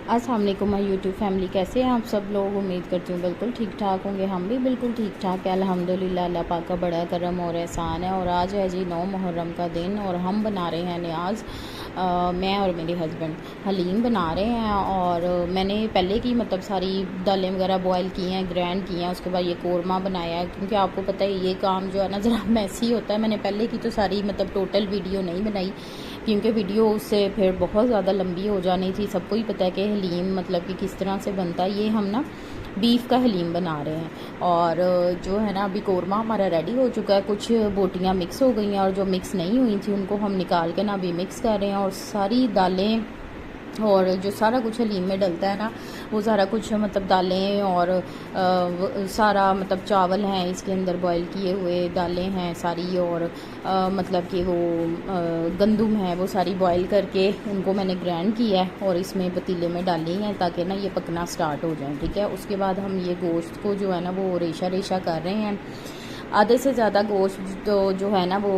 अस्सलाम वालेकुम my YouTube family, कैसे हैं आप सब लोग। उम्मीद करती हूँ बिल्कुल ठीक ठाक होंगे। हम भी बिल्कुल ठीक ठाक है अल्हम्दुलिल्लाह। अल्लाह पाक का बड़ा करम और एहसान है। और आज है जी 9 मुहर्रम का दिन और हम बना रहे हैं न्याज़। मैं और मेरे हस्बैंड हलीम बना रहे हैं। और मैंने पहले की मतलब सारी दालें वगैरह बॉयल की हैं, ग्रैंड की हैं। उसके बाद ये कोरमा बनाया है, क्योंकि आपको पता है ये काम जो है ना ज़रा मैसी होता है। मैंने पहले की तो सारी मतलब टोटल वीडियो नहीं बनाई, क्योंकि वीडियो उससे फिर बहुत ज़्यादा लंबी हो जानी थी। सबको ही पता है कि हलीम मतलब कि किस तरह से बनता है। ये हम ना बीफ का हलीम बना रहे हैं। और जो है ना अभी कोरमा हमारा रेडी हो चुका है। कुछ बोटियाँ मिक्स हो गई हैं और जो मिक्स नहीं हुई थी उनको हम निकाल के ना अभी मिक्स कर रहे हैं। और सारी दालें और जो सारा कुछ हलीम में डलता है ना, वो सारा कुछ मतलब दालें और सारा मतलब चावल हैं इसके अंदर, बॉईल किए हुए दालें हैं सारी। और मतलब कि वो गंदुम है वो सारी बॉईल करके उनको मैंने ग्राइंड किया है और इसमें पतीले में डाली हैं ताकि ना ये पकना स्टार्ट हो जाए। ठीक है, उसके बाद हम ये गोश्त को जो है ना वो रेशा रेशा कर रहे हैं। आधे से ज़्यादा गोश्त तो जो है ना वो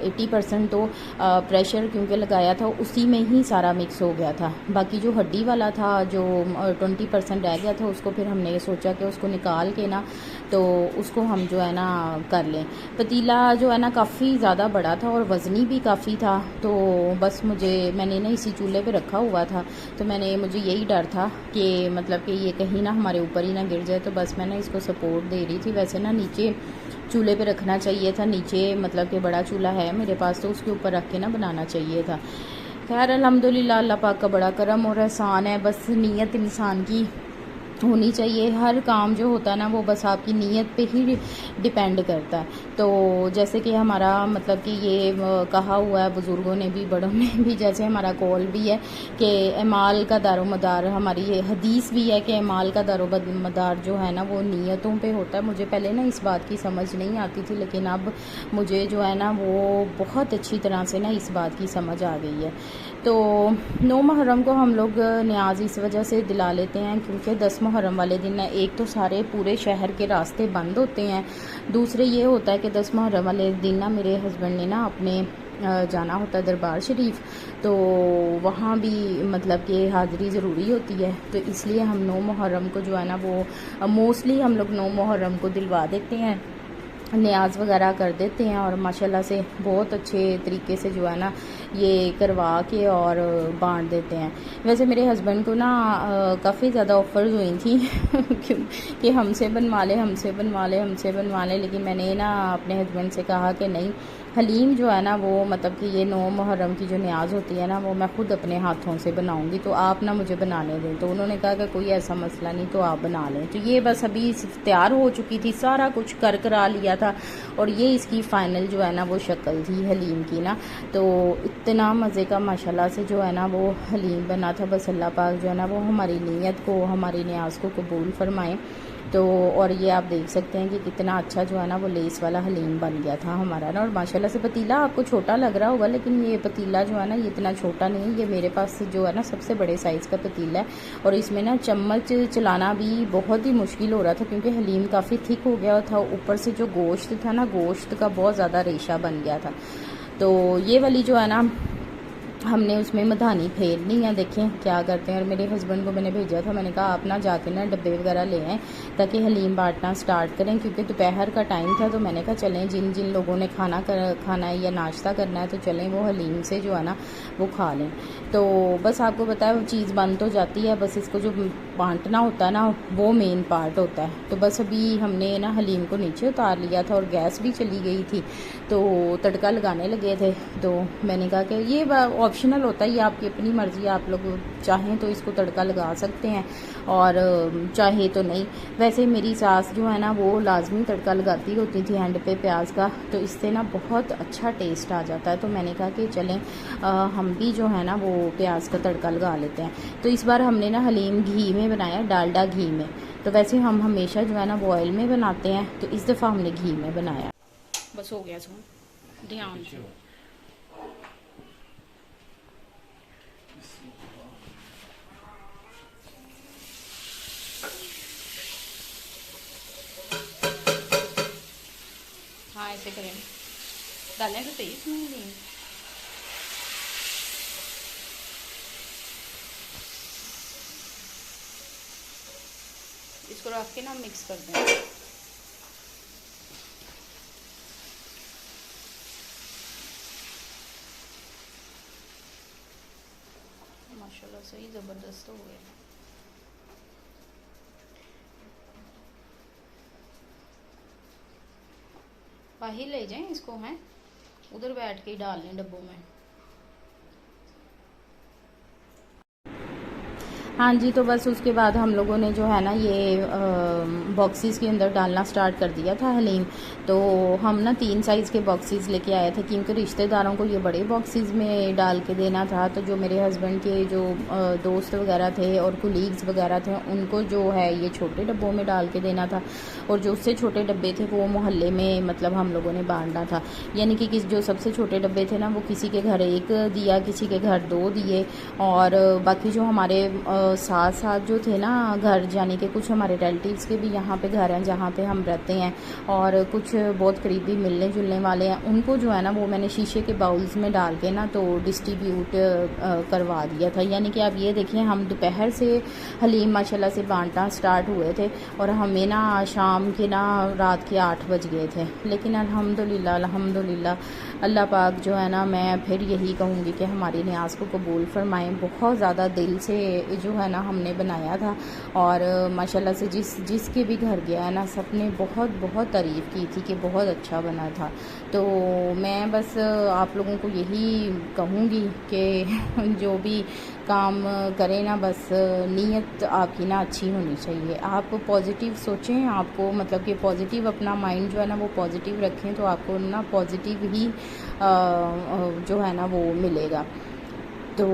80% तो प्रेशर क्योंकि लगाया था उसी में ही सारा मिक्स हो गया था। बाकी जो हड्डी वाला था जो 20% रह गया था, उसको फिर हमने ये सोचा कि उसको निकाल के ना तो उसको हम जो है ना कर लें। पतीला जो है ना काफ़ी ज़्यादा बड़ा था और वज़नी भी काफ़ी था। तो बस मैंने ना इसी चूल्हे पे रखा हुआ था। तो मुझे यही डर था कि मतलब कि ये कहीं ना हमारे ऊपर ही ना गिर जाए। तो बस मैं ना इसको सपोर्ट दे रही थी। वैसे ना नीचे चूल्हे पे रखना चाहिए था, नीचे मतलब कि बड़ा चूल्हा है मेरे पास तो उसके ऊपर रख के ना बनाना चाहिए था। खैर अल्हम्दुलिल्लाह, अल्लाह पाक का बड़ा करम और एहसान है। बस नीयत इंसान की होनी चाहिए। हर काम जो होता है ना वो बस आपकी नीयत पे ही डिपेंड करता है। तो जैसे कि हमारा मतलब कि ये कहा हुआ है बुज़ुर्गों ने भी, बड़ों ने भी, जैसे हमारा कौल भी है कि एमाल का दारोमदार, हमारी ये हदीस भी है कि एमाल का दारोमदार जो है ना वो नीयतों पे होता है। मुझे पहले ना इस बात की समझ नहीं आती थी, लेकिन अब मुझे जो है ना वो बहुत अच्छी तरह से ना इस बात की समझ आ गई है। तो 9 मुहर्रम को हम लोग न्याज इस वजह से दिला लेते हैं क्योंकि 10 मुहर्रम वाले दिन ना एक तो सारे पूरे शहर के रास्ते बंद होते हैं। दूसरे ये होता है कि 10 मुहर्रम वाले दिन ना मेरे हस्बैंड ने ना अपने जाना होता है दरबार शरीफ। तो वहाँ भी मतलब कि हाज़िरी ज़रूरी होती है। तो इसलिए हम 9 मुहर्रम को जो है ना वो मोस्टली हम लोग 9 मुहर्रम को दिलवा देते हैं, न्याज वगैरह कर देते हैं। और माशाल्लाह से बहुत अच्छे तरीके से जो है ना ये करवा के और बांट देते हैं। वैसे मेरे हस्बैंड को ना काफ़ी ज़्यादा ऑफ़र्स हुई थी कि हमसे बनवा ले, हमसे बनवा ले, हमसे बनवा ले। लेकिन मैंने ना अपने हस्बैंड से कहा कि नहीं, हलीम जो है ना वो मतलब कि ये 9 मुहर्रम की जो न्याज होती है ना वो मैं ख़ुद अपने हाथों से बनाऊंगी, तो आप ना मुझे बनाने दें। तो उन्होंने कहा कि कोई ऐसा मसला नहीं, तो आप बना लें। तो ये बस अभी तैयार हो चुकी थी, सारा कुछ कर करा लिया था और ये इसकी फ़ाइनल जो है ना वो शक्ल थी हलीम की ना। तो इतना मज़े का माशाल्लाह से जो है ना वो हलीम बना था। बस अल्लाह पाक जो है ना वो हमारी नीयत को, हमारी न्याज को कबूल फरमाएँ। तो और ये आप देख सकते हैं कि कितना अच्छा जो है ना वो लेस वाला हलीम बन गया था हमारा ना। और माशाल्लाह से पतीला आपको छोटा लग रहा होगा, लेकिन ये पतीला जो है ना ये इतना छोटा नहीं है। ये मेरे पास जो है ना सबसे बड़े साइज़ का पतीला है और इसमें ना चम्मच चलाना भी बहुत ही मुश्किल हो रहा था क्योंकि हलीम काफ़ी थिक हो गया था। ऊपर से जो गोश्त था ना, गोश्त का बहुत ज़्यादा रेशा बन गया था। तो ये वाली जो है ना हमने उसमें मधानी फेरनी है। देखें क्या करते हैं। और मेरे हस्बैंड को मैंने भेजा था, मैंने कहा आप ना जाके ना डब्बे वगैरह ले आएँ ताकि हलीम बांटना स्टार्ट करें, क्योंकि दोपहर का टाइम था। तो मैंने कहा चलें, जिन जिन लोगों ने खाना है या नाश्ता करना है तो चलें वो हलीम से जो है ना वो खा लें। तो बस आपको पता है वो चीज़ बन तो जाती है, बस इसको जो बांटना होता है ना वो मेन पार्ट होता है। तो बस अभी हमने ना हलीम को नीचे उतार लिया था और गैस भी चली गई थी, तो तड़का लगाने लगे थे। तो मैंने कहा कि ये ऑप्शनल होता है, ये आपकी अपनी मर्ज़ी है, आप लोग चाहें तो इसको तड़का लगा सकते हैं और चाहे तो नहीं। वैसे मेरी सास जो है ना वो लाजमी तड़का लगाती होती थी एंड पे प्याज का, तो इससे ना बहुत अच्छा टेस्ट आ जाता है। तो मैंने कहा कि चलें हम भी जो है ना वो प्याज का तड़का लगा लेते हैं। तो इस बार हमने ना हलीम घी में बनाया, डालडा घी में। तो वैसे हम हमेशा जो है ना वो ऑयल में बनाते हैं, तो इस दफ़ा हमने घी में बनाया। बस हो गया सो ध्यान से। हाँ ऐसे करें, डालें तो सही इसमें हलीम। इसको रख के ना मिक्स कर दें। माशाल्लाह सही ज़बरदस्त हो गया। बाहर ले जाएं इसको, हैं उधर बैठ के ही डाल लें डब्बों में। हाँ जी, तो बस उसके बाद हम लोगों ने जो है ना ये बॉक्सेस के अंदर डालना स्टार्ट कर दिया था हलीम। तो हम ना 3 साइज़ के बॉक्सेस लेके आए थे, क्योंकि रिश्तेदारों को ये बड़े बॉक्सेस में डाल के देना था। तो जो मेरे हस्बैंड के जो दोस्त वगैरह थे और कुलीग्स वगैरह थे, उनको जो है ये छोटे डब्बों में डाल के देना था, और जो उससे छोटे डब्बे थे वो मोहल्ले में मतलब हम लोगों ने बांटना था। यानी कि जो सबसे छोटे डब्बे थे ना, वो किसी के घर 1 दिया, किसी के घर 2 दिए, और बाकी जो हमारे साथ साथ जो थे ना घर, यानी कि कुछ हमारे रिलेटिव्स के भी यहाँ पे घर हैं जहाँ पे हम रहते हैं, और कुछ बहुत करीबी मिलने जुलने वाले हैं, उनको जो है ना वो मैंने शीशे के बाउल्स में डाल के ना तो डिस्ट्रीब्यूट करवा दिया था। यानी कि आप ये देखिए, हम दोपहर से हलीम माशाल्लाह से बांटना स्टार्ट हुए थे, और हमें ना शाम के ना रात के 8 बज गए थे। लेकिन अल्हम्दुलिल्लाह अल्हम्दुलिल्लाह अल्लाह पाक जो है ना, मैं फिर यही कहूँगी कि हमारी न्याज को कबूल फरमाएँ। बहुत ज़्यादा दिल से जो है ना हमने बनाया था, और माशाल्लाह से जिसके भी घर गया है ना, सब ने बहुत बहुत तारीफ़ की थी कि बहुत अच्छा बना था। तो मैं बस आप लोगों को यही कहूँगी कि जो भी काम करें ना, बस नीयत आपकी ना अच्छी होनी चाहिए। आप पॉजिटिव सोचें, आपको मतलब कि पॉजिटिव अपना माइंड जो है ना वो पॉजिटिव रखें, तो आपको ना पॉजिटिव ही जो है ना वो मिलेगा। तो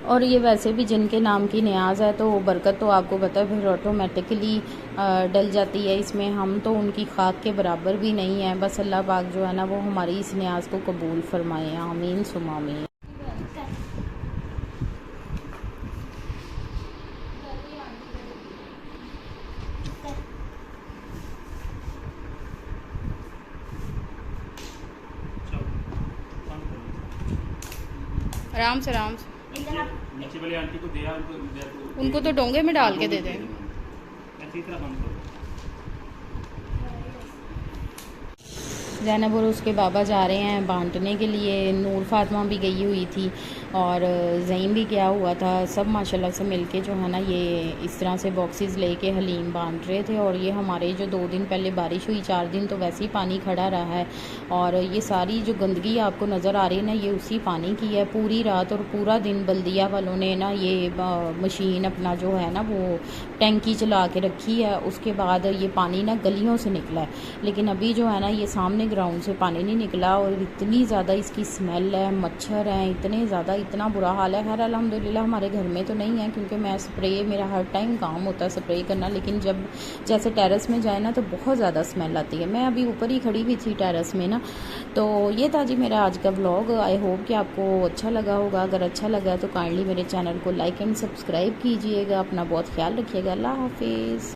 और ये वैसे भी जिनके नाम की न्याज है तो बरकत तो आपको पता है फिर ऑटोमेटिकली डल जाती है इसमें। हम तो उनकी खाक के बराबर भी नहीं है। बस अल्लाह पाक जो है ना वो हमारी इस न्याज को कबूल फरमाए, आमीन सुमा आमीन। आराम से आराम से। नीचे वाली आंटी को दिया, उनको तो डोंगे में डाल के दे दें। अच्छी तरह बंद करो। ज़ैनब और उसके बाबा जा रहे हैं बांटने के लिए। नूर फातिमा भी गई हुई थी, और ज़ईम भी गया हुआ था। सब माशाल्लाह से मिलके जो है ना ये इस तरह से बॉक्सेस लेके हलीम बांट रहे थे। और ये हमारे जो 2 दिन पहले बारिश हुई, 4 दिन तो वैसे ही पानी खड़ा रहा है, और ये सारी जो गंदगी आपको नज़र आ रही है ना, ये उसी पानी की है। पूरी रात और पूरा दिन बल्दिया वालों ने ना ये मशीन अपना जो है ना वो टैंकी चला के रखी है। उसके बाद ये पानी ना गलियों से निकला है, लेकिन अभी जो है ना ये सामने ग्राउंड से पानी नहीं निकला, और इतनी ज़्यादा इसकी स्मेल है, मच्छर हैं इतने ज़्यादा, इतना बुरा हाल है। खैर अल्हम्दुलिल्लाह हमारे घर में तो नहीं है, क्योंकि मैं स्प्रे, मेरा हर टाइम काम होता है स्प्रे करना। लेकिन जब जैसे टेरेस में जाए ना तो बहुत ज़्यादा स्मेल आती है। मैं अभी ऊपर ही खड़ी हुई थी टेरेस में ना। तो ये था जी मेरा आज का व्लॉग। आई होप कि आपको अच्छा लगा होगा। अगर अच्छा लगा तो काइंडली मेरे चैनल को लाइक एंड सब्सक्राइब कीजिएगा। अपना बहुत ख्याल रखिएगा। अल्लाह हाफिज़।